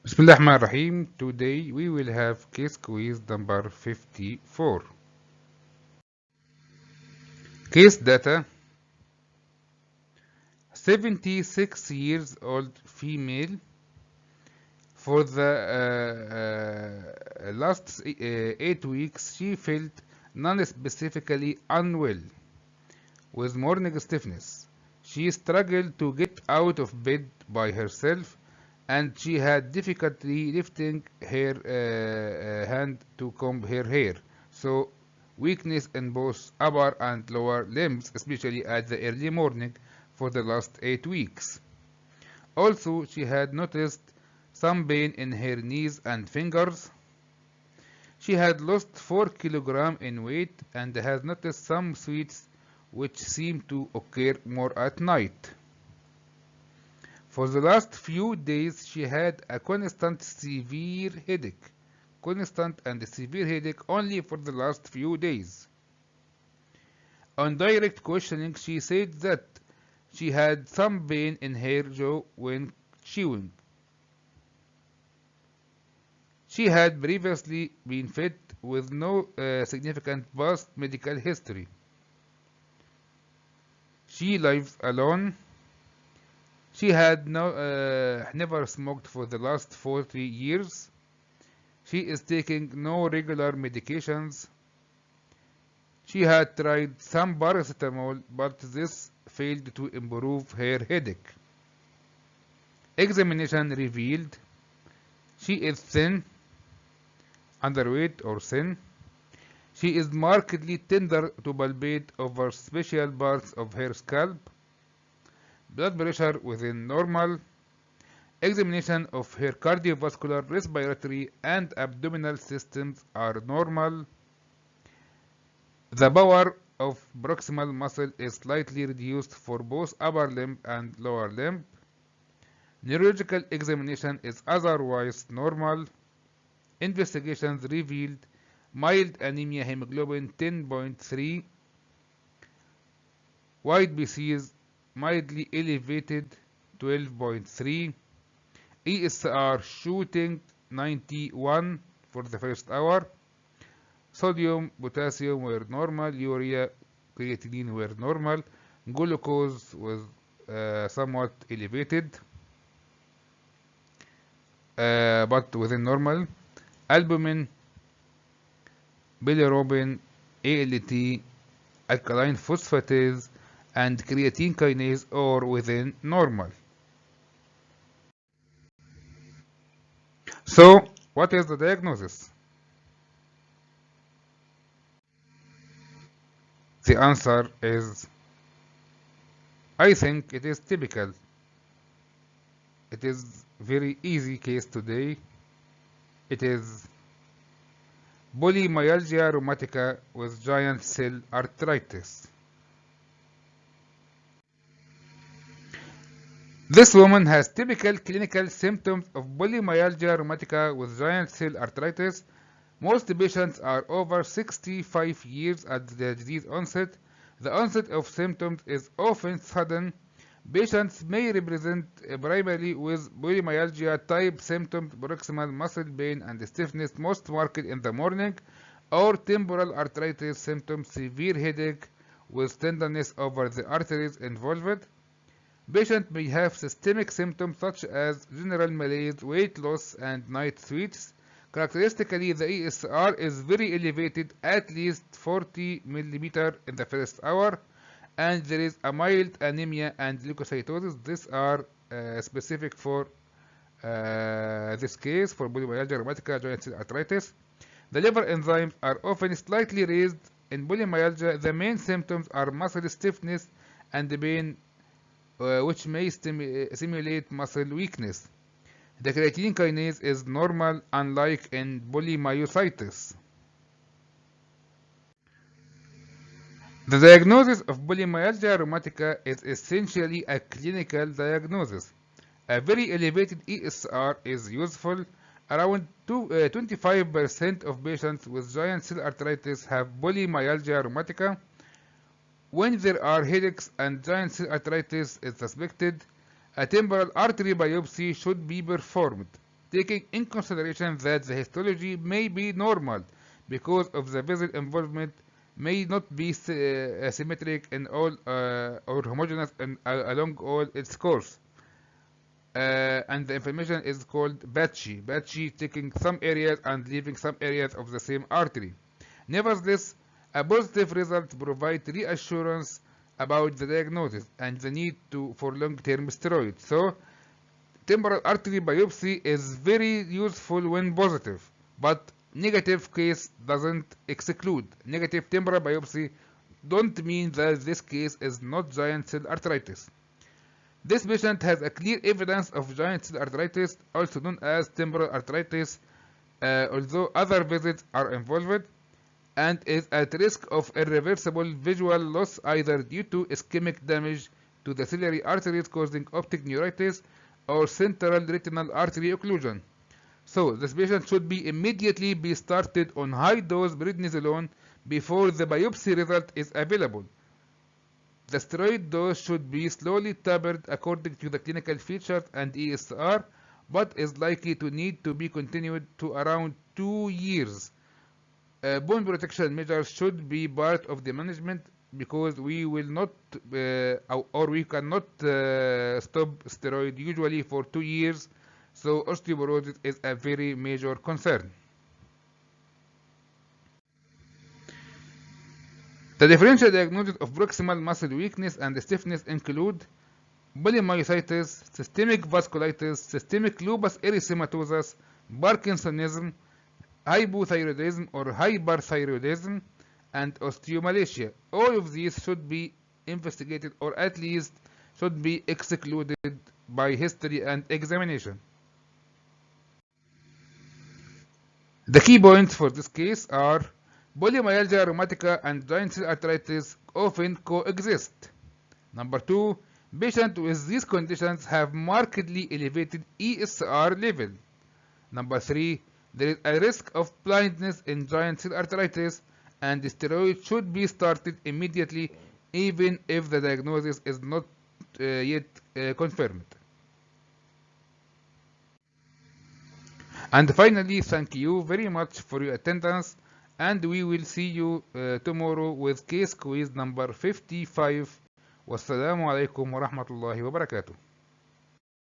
Bismillahirrahmanirrahim. Today we will have case quiz number 54. Case data: 76 years old female. For the last 8 weeks, she felt non-specifically unwell with morning stiffness. She struggled to get out of bed by herself, and she had difficulty lifting her hand to comb her hair. So, weakness in both upper and lower limbs, especially at the early morning for the last 8 weeks. Also, she had noticed some pain in her knees and fingers. She had lost 4 kilograms in weight and has noticed some sweats which seem to occur more at night. For the last few days, she had a constant severe headache. Constant and severe headache only for the last few days. On direct questioning, she said that she had some pain in her jaw when chewing. She had previously been fit with no significant past medical history. She lives alone. She had never smoked for the last 40 years. She is taking no regular medications. She had tried some paracetamol, but this failed to improve her headache. Examination revealed she is thin, underweight or thin. She is markedly tender to palpate over special parts of her scalp. Blood pressure within normal. Examination of her cardiovascular, respiratory, and abdominal systems are normal. The power of proximal muscle is slightly reduced for both upper limb and lower limb. Neurological examination is otherwise normal. Investigations revealed mild anemia, hemoglobin 10.3, white BCs mildly elevated 12.3, ESR shooting 91 for the first hour. Sodium, potassium were normal, urea, creatinine were normal, glucose was somewhat elevated, but within normal. Albumin, bilirubin, ALT, alkaline phosphatase, and creatine kinase are within normal. So, what is the diagnosis? The answer is, I think it is typical. It is very easy case today. It is polymyalgia rheumatica with giant cell arthritis. This woman has typical clinical symptoms of polymyalgia rheumatica with giant cell arthritis. Most patients are over 65 years at the disease onset. The onset of symptoms is often sudden. Patients may present primarily with polymyalgia type symptoms, proximal muscle pain and stiffness most marked in the morning, or temporal arthritis symptoms, severe headache with tenderness over the arteries involved. Patient may have systemic symptoms such as general malaise, weight loss, and night sweats. Characteristically, the ESR is very elevated, at least 40 mm in the first hour, and there is a mild anemia and leukocytosis. These are specific for this case for polymyalgia rheumatica giant cell arthritis. The liver enzymes are often slightly raised. In polymyalgia, the main symptoms are muscle stiffness and pain, which may simulate muscle weakness. The creatine kinase is normal, unlike in polymyositis. The diagnosis of polymyalgia rheumatica is essentially a clinical diagnosis. A very elevated ESR is useful. Around 25% of patients with giant cell arthritis have polymyalgia rheumatica. When there are headaches and giant cell arthritis is suspected, a temporal artery biopsy should be performed. taking in consideration that the histology may be normal because of the vessel involvement may not be symmetric in all or homogeneous along all its course. And the information is called patchy, taking some areas and leaving some areas of the same artery. Nevertheless, a positive result provides reassurance about the diagnosis and the need for long-term steroids. So, temporal artery biopsy is very useful when positive, but negative case doesn't exclude. Negative temporal biopsy don't mean that this case is not giant cell arteritis. This patient has a clear evidence of giant cell arteritis, also known as temporal arteritis, although other visits are involved, and is at risk of irreversible visual loss either due to ischemic damage to the ciliary arteries causing optic neuritis or central retinal artery occlusion. So, this patient should be immediately be started on high-dose prednisolone before the biopsy result is available. The steroid dose should be slowly tapered according to the clinical features and ESR, but is likely to need to be continued to around 2 years. Bone protection measures should be part of the management because we will not or we cannot stop steroid usually for 2 years, so osteoporosis is a very major concern. The differential diagnosis of proximal muscle weakness and stiffness include polymyositis, systemic vasculitis, systemic lupus erythematosus, Parkinsonism, hypothyroidism or hyperthyroidism, and osteomalacia. All of these should be investigated or at least should be excluded by history and examination. The key points for this case are polymyalgia rheumatica and giant cell arteritis often coexist. Number 2, patients with these conditions have markedly elevated ESR level. Number 3, there is a risk of blindness in giant cell arteritis, and steroids should be started immediately even if the diagnosis is not yet confirmed. And finally, thank you very much for your attendance, and we will see you tomorrow with case quiz number 55. Wassalamu alaikum wa rahmatullahi wa barakatuh.